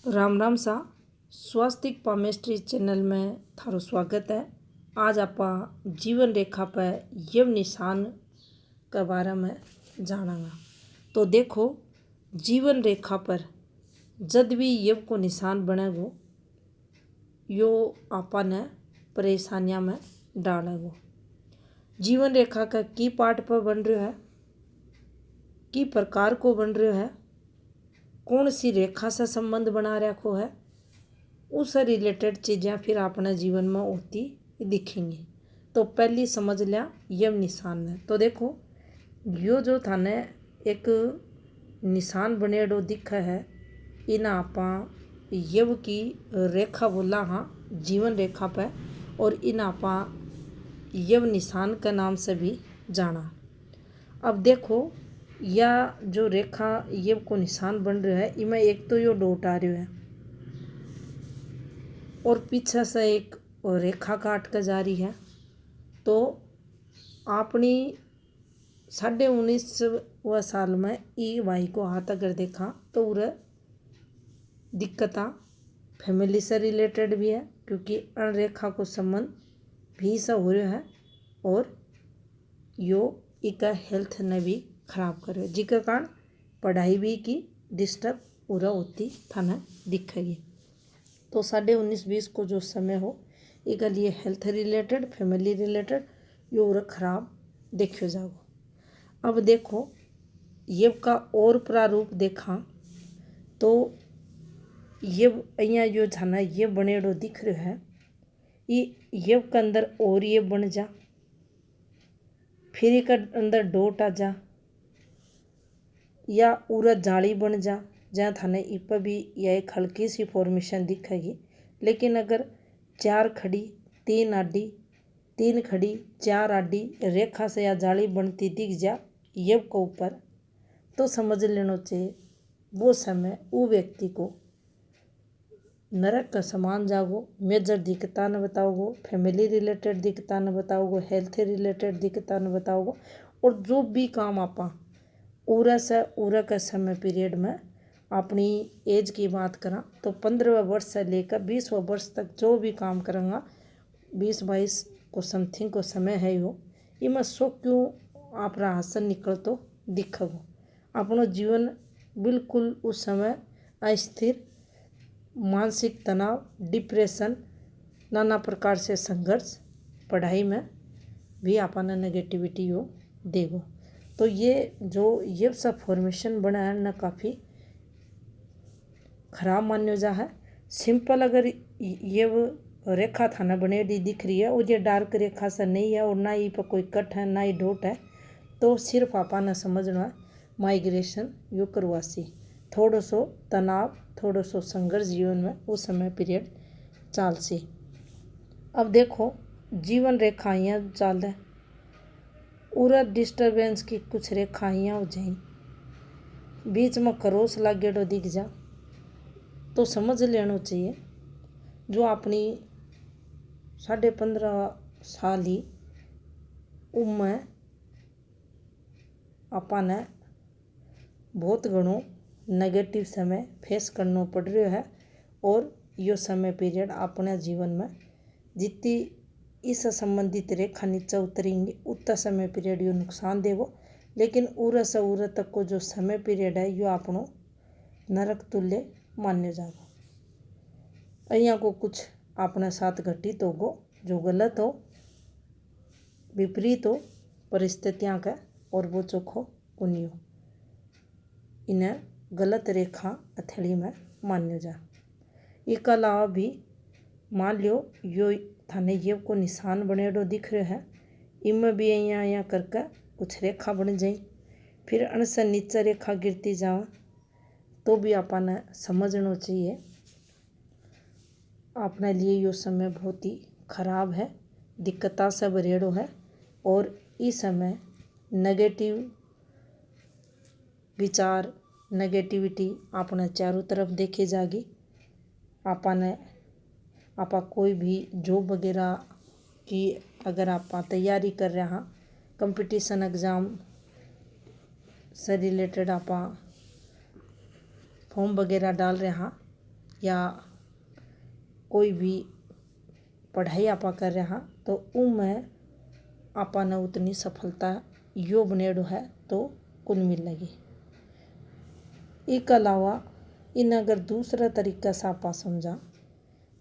राम राम सा स्वास्तिक palmistry channel में थारो स्वागत है। आज आप जीवन रेखा पर यव निशान के बारे में जानांगा। तो देखो, जीवन रेखा पर जब भी यव को निशान बनेगो यो आपने परेशानियां में डालेगो। जीवन रेखा का की पार्ट पर बन रहा है, की प्रकार को बन रहा है, कौन सी रेखा से संबंध बना रखो है, उससे रिलेटेड चीज़ें फिर अपने जीवन में होती दिखेंगी। तो पहली समझ लिया यव निशान है। तो देखो, यो जो थाने एक निशान बनेडो दिखा है, इना आपा यव की रेखा बोला हाँ जीवन रेखा पे, और इन आपा यव निशान के नाम से भी जाना। अब देखो, या जो रेखा ये को निशान बन रहा है, इमें एक तो यो डोट आ रहा है और पीछे से एक रेखा काट कर जा रही है। तो अपनी 19.5 साल में ई भाई को हाथ अगर देखा तो उरे दिक्कता फैमिली से रिलेटेड भी है, क्योंकि अण रेखा को संबंध भी से हो रहा है और यो इका हेल्थ ने भी खराब करे, जिसके कारण पढ़ाई भी की डिस्टर्ब पूरा होती थाने दिखेगी। तो 19.5-20 को जो समय हो इसके लिए हेल्थ रिलेटेड फैमिली रिलेटेड यो खराब देखो जाओ। अब देखो, ये का और प्रारूप देखा तो ये अहियाँ यो जाना ये बनेड़ो दिख रहा है, ये के अंदर और ये बन जा, फिर एक अंदर डोट आ जा या उरा जाली बन जा, जहाँ थाने इस पर भी यह एक हल्की सी फॉर्मेशन दिखेगी। लेकिन अगर 4 खड़ी 3 आडी 3 खड़ी 4 आडी रेखा से या जाली बनती दिख जा यव के ऊपर, तो समझ लेना चाहिए वो समय वो व्यक्ति को नरक का समान जागो। मेजर दिक्कता न बताओगो, फैमिली रिलेटेड दिक्कता न बताओगो, हेल्थ रिलेटेड दिक्कता न बताओगो। और जो भी काम आपा उरा से उरा का समय पीरियड में अपनी एज की बात करा तो 15वें वर्ष से लेकर 20वें वर्ष तक जो भी काम करूँगा 20-22 को समथिंग को समय है यो, इमें सो क्यों आप हासन निकल तो दिखगो। अपनो जीवन बिल्कुल उस समय अस्थिर, मानसिक तनाव, डिप्रेशन, नाना प्रकार से संघर्ष, पढ़ाई में भी आपने नेगेटिविटी हो देगो। तो ये जो ये सब फॉर्मेशन बना है ना काफ़ी खराब मान्यो जा है। सिंपल अगर ये रेखा थाना बनेडी दिख रही है और ये डार्क रेखा से नहीं है और ना ही पर कोई कट है ना ही डोट है, तो सिर्फ आपने समझना है माइग्रेशन यो करवासी, थोड़ो सो तनाव, थोड़ो सो संघर्ष जीवन में उस समय पीरियड चाल सी। अब देखो, जीवन रेखा यहाँ चाल है, उरा डिस्टर्बेंस की कुछ रेखाइयाँ हो जाए, बीच में क्रॉस लागेडो दिख जा, तो समझ लेना चाहिए जो अपनी 15.5 साल ही उम्र अपने बहुत घणो नेगेटिव समय फेस करना पड़ रहा है। और यो समय पीरियड अपने जीवन में जितनी इससे संबंधित रेखा नीचे उतरेंगे उतना समय पीरियड यो नुकसान देगो। लेकिन उरा से उरा तक को जो समय पीरियड है यो अपनो नरक तुल्य मान्य जागो। अहियाँ को कुछ अपने साथ घटित होगो जो गलत हो, विपरीत हो परिस्थितियाँ का, और वो चोखो कुनियो इन्हें गलत रेखा हथेली में मान्यो जा। इसके अलावा भी मान लियो यो थाने ये को निशान बनेडो दिख रहा है, इनमें भी यहाँ करके कुछ रेखा बन जाए, फिर अनसे नीचे रेखा गिरती जाए, तो भी आपने समझना चाहिए अपने लिए यो समय बहुत ही खराब है, दिक्कता से भरेड़ो है। और इस समय नेगेटिव विचार, नेगेटिविटी अपने चारों तरफ देखी जागी। आपा कोई भी जॉब वगैरह की अगर आप तैयारी कर रहे हैं, कंपटीशन एग्ज़ाम से रिलेटेड आप फॉर्म वगैरह डाल रहे हैं, या कोई भी पढ़ाई आपा कर रहा तो उनमें आपा ने उतनी सफलता यो बनेड़ो है तो कुन मिलेगी। इसके अलावा इन अगर दूसरा तरीका से आपा समझा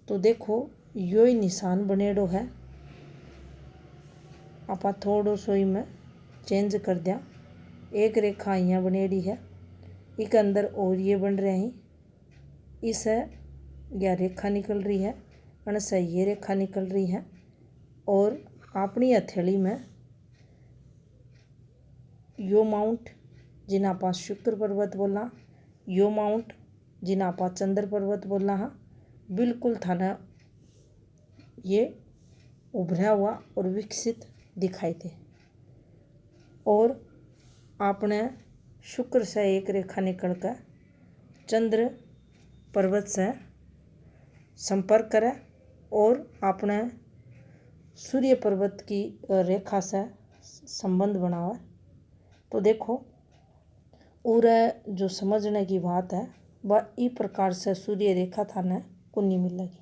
तो देखो यो ही निशान बनेड़ो है, आपा थोड़ो सो ही में चेंज कर दिया। एक रेखा यहाँ बनेड़ी है, इसके अंदर और ये बन रहे हैं, इसे यह रेखा निकल रही है, अनसे ये रेखा निकल रही है और अपनी हथेली में यो माउंट जिन्हें आप शुक्र पर्वत बोला, यो माउंट जिन्हें आप चंद्र पर्वत बोला हाँ, बिल्कुल थाना ये उभरा हुआ और विकसित दिखाई थे। और आपने शुक्र से एक रेखा निकलकर चंद्र पर्वत से संपर्क करे और आपने सूर्य पर्वत की रेखा से संबंध बनावे। तो देखो पूरा जो समझने की बात है वह इस प्रकार से सूर्य रेखा थाने को नहीं मिलेगी।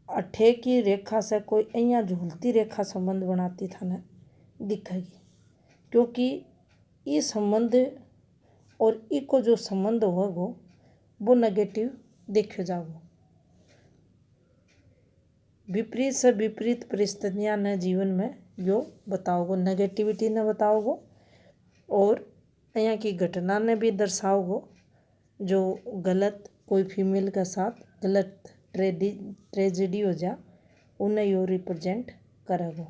अठे की रेखा से कोई अहियाँ झूलती रेखा संबंध बनाती थाने दिखेगी, क्योंकि ये संबंध और इको जो संबंध होगा वो नेगेटिव देखो जाओगे। विपरीत से विपरीत परिस्थितियाँ ने जीवन में यो बताओगो, नेगेटिविटी ने बताओगो और यहाँ की घटना ने भी दर्शाओगो। जो गलत कोई फीमेल के साथ गलत ट्रेजेडी हो जा उन्हें यो रिप्रेजेंट करेगो।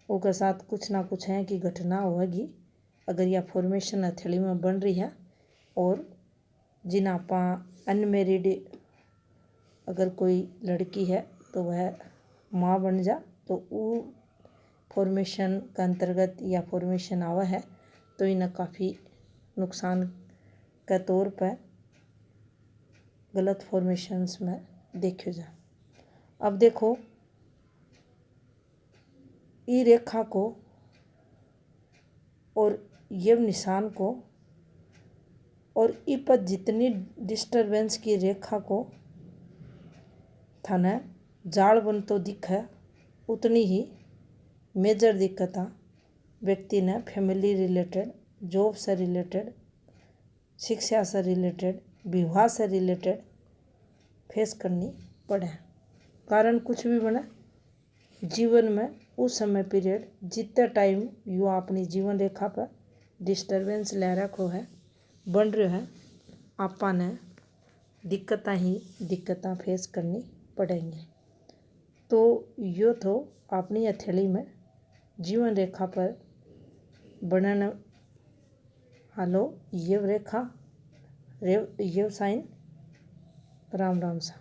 उसके साथ कुछ ना कुछ है कि घटना होगी अगर यह फॉर्मेशन हथेली में बन रही है। और जिन्हें आप अनमेरिड अगर कोई लड़की है तो वह माँ बन जा, तो वो फॉर्मेशन का अंतर्गत या फॉर्मेशन आवा है तो इन्हें काफ़ी नुकसान के तौर पर गलत फॉर्मेशंस में देखो जा। अब देखो ई रेखा को और ये निशान को और ई पर जितनी डिस्टरबेंस की रेखा को थाने जाल बन तो दिखे उतनी ही मेजर दिक्कत व्यक्ति ने फैमिली रिलेटेड, जॉब से रिलेटेड, शिक्षा से रिलेटेड, विवाह से रिलेटेड फेस करनी पड़े। कारण कुछ भी बने जीवन में उस समय पीरियड जितने टाइम यू अपनी जीवन रेखा पर डिस्टरबेंस ले रखो है बन रहे है, आपा ने दिक्कतें ही दिक्कतें फेस करनी पड़ेंगी। तो यो तो अपनी हथेली में जीवन रेखा पर बनने हालो ये रेखा ये साइन। राम राम सा।